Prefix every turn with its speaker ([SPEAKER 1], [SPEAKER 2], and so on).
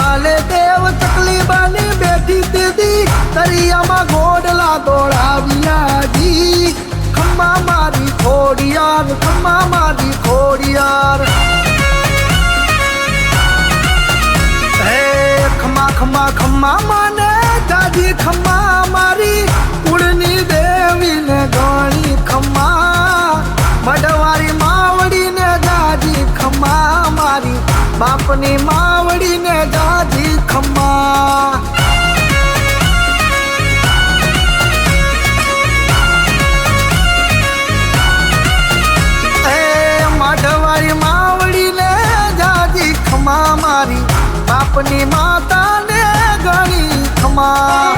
[SPEAKER 1] કાલે દેવ ચકલી બાની બેઠી દીદી તરિયામાં ગોડલા દોડાવ્યા જી ખમ્મા મારી ખોડિયાર ખમ્મા મારી ખોડિયાર હે ખમ્મા ખમ્મા ખમ્મા માને દાદી ખમ્મા મારી કુળની દેવીને ગણી ખમ્મા મઢવારી માવડીને દાદી ખમ્મા મારી બાપની માવડીને દાદી ખમ્મા મઢવારી માવડીને દાદી ખમ્મા મારી બાપની માતાને ગણી ખમ્મા